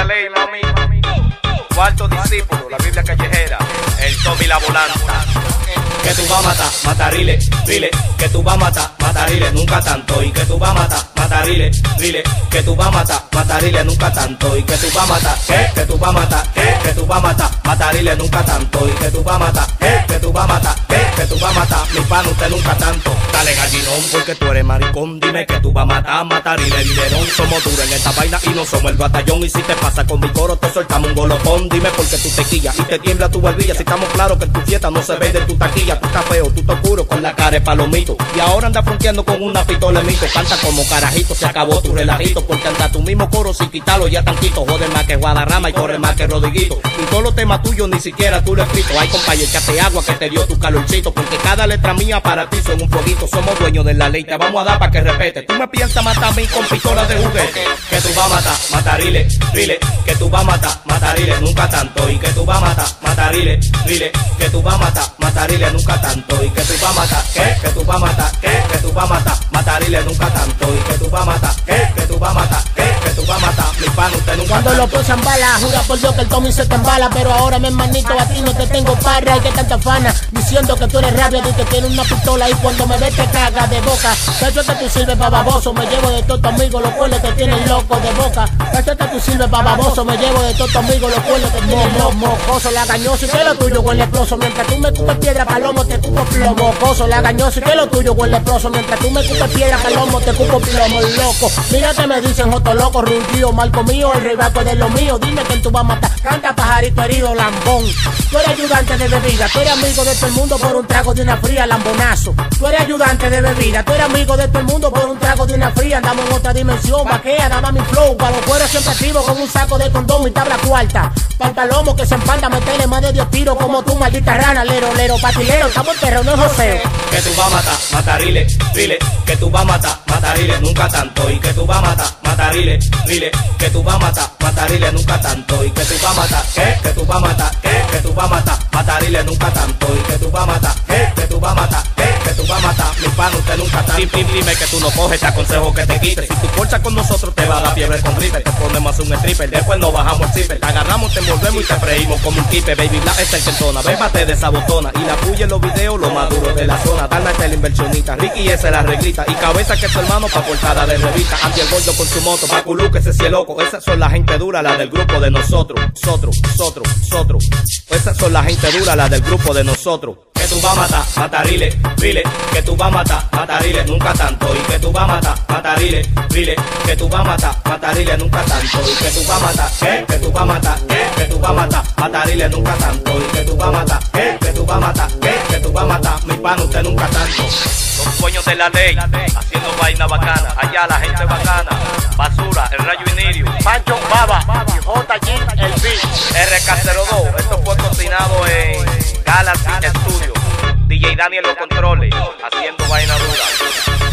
ley, mami. Cuarto discípulo, la Biblia callejera, el Tommy la volanta. Que tú vas a matar, matarile, rile, que tú vas a matar, matarile, nunca tanto. Y que tú vas a matar, matarile, rile, que tú vas a matar, matarile, nunca tanto. Y que tú vas a matar, que tú vas a matar, que tú vas a matar, matarile, nunca tanto. Y que tú vas a matar, que tú vas a matar, que tú vas a matar, mi pan, usted nunca tanto. Dale gallinón, porque tú eres maricón, dime que tú vas a matar, matarile, liderón. Somos duros en esta vaina y no somos el batallón. Y si te pasa con mi coro, te soltamos un golopón. Dime por qué tú te quillas y te tiembla tu barbilla. Si estamos claros que en tu fiesta no se vende tu taquilla. Tú estás feo, tú estás oscuro con la cara de palomito. Y ahora andas fronteando con una pistola mito. Canta como carajito, se acabó tu relajito. Porque anda tu mismo coro sin quitarlo ya tanquito. Jode más que Guadarrama y corre más que Rodriguito. Y todos los temas tuyos ni siquiera tú lo has escrito. Ay compañero, échate agua que te dio tu calorcito. Porque cada letra mía para ti son un fueguito. Somos dueños de la ley, te vamos a dar para que repete. Tú me piensas matar a mí con pistola de juguete. Que tú vas a matar, matarile, rile. Que tú vas a matar, matarile, nunca tanto. Y que tú vas a matar, matarile, rile. Que tú vas a matar, matarile, nunca tanto. Y que tú vas a matar, que tú vas a matar, que tú vas a matar, matarile, nunca tanto. Y que tú vas a matar, que tú vas a matar, que tú vas a matar, mi pan, usted nunca cuando tanto. lo posan bala, jura por Dios que el Tommy se te embala. Pero ahora mi hermanito, a ti no te tengo parra. Y que tanta fana, diciendo que tú eres rabia y que tienes una pistola. Y cuando me ves te caga de boca. Cacho que tú sirves pa' baboso, me llevo de todo tu amigo, los cuernos que tienen loco de boca. Cacho que tú sirves pa' baboso, me llevo de todo tu amigo, los cuernos que tienen loco. Mocoso, lagañoso, y que lo tuyo huele exploso. Mientras tú me cupes piedra, palomo, te cupo plomo. Mocoso, lagañoso, y que lo tuyo huele exploso. Mientras tú me cupes piedra, palomo, te cupo plomo, loco. Mira que me dicen joto loco, ruido, marco mío, el rey vaco de lo mío. Dime quién tú vas a matar, canta pajarito herido, lambón. Tú eres ayudante de bebida, tú eres amigo de todo el mundo por un trago de una fría, lambonazo. Tú eres ayudante de bebida, tú eres amigo de todo el mundo por un trago de una fría. Andamos en otra dimensión, vaquea, dama mi flow. Para los cueros siempre activo con un saco de condón y tabla cuarta. Pantalomo que se empanda, meterle más de 10 tiros como tú, maldita rana, lero, patilero. Estamos en perro, no es joseo. Que tú vas a matar, matarile, rile. Que tú vas a matar, matarile, nunca tanto. Y que tú vas a matar, matarile, rile. Que tú vas a matar, matarile, nunca tanto. Y que tú vas a matar, que tú vas a matar, que tú vas a matar, matarile, nunca tanto. Y que tú vas a matar, que tú vas a matar, que tú vas a matar, mi pan, usted nunca tanto. Dime que tú no coges, te aconsejo que te quites. Si tú porchas con nosotros te va a dar fiebre con gripe. Te ponemos un stripper, después nos bajamos el zipper. Te agarramos, te envolvemos y te freímos como un kipe. Baby Black está intentona, bébate de esa botona. Y la puya en los videos, lo más duro de la zona. Dale a la inversionista, Ricky esa es la reglita. Y cabeza que es tu hermano pa' portada de revista. Anti el gordo con su moto, pa' culú que ese sí es loco. Esas son la gente dura, la del grupo de nosotros. Nosotros. Esas son la gente dura, la del grupo de nosotros. Que tú vas a matar, matarile, rile. Que tú vas a matar, matarile, nunca tanto. Y que tú vas a matar, matarile, rile. Que tú vas a matar, matarile, nunca tanto. Y que tú vas a matar, que tú vas a matar, que tú vas a matar, matarile, nunca tanto. Y que tú vas a matar, que tú vas a matar, que tú vas a matar, mi pan, usted nunca tanto. Los dueños de la ley, haciendo vaina bacana. Allá la gente bacana. Basura, el Rayo Inirio, Pancho Baba y JG el beat. RK02. Esto fue cocinado en Galaxy Studio. DJ Daniel los controles, haciendo vaina dura.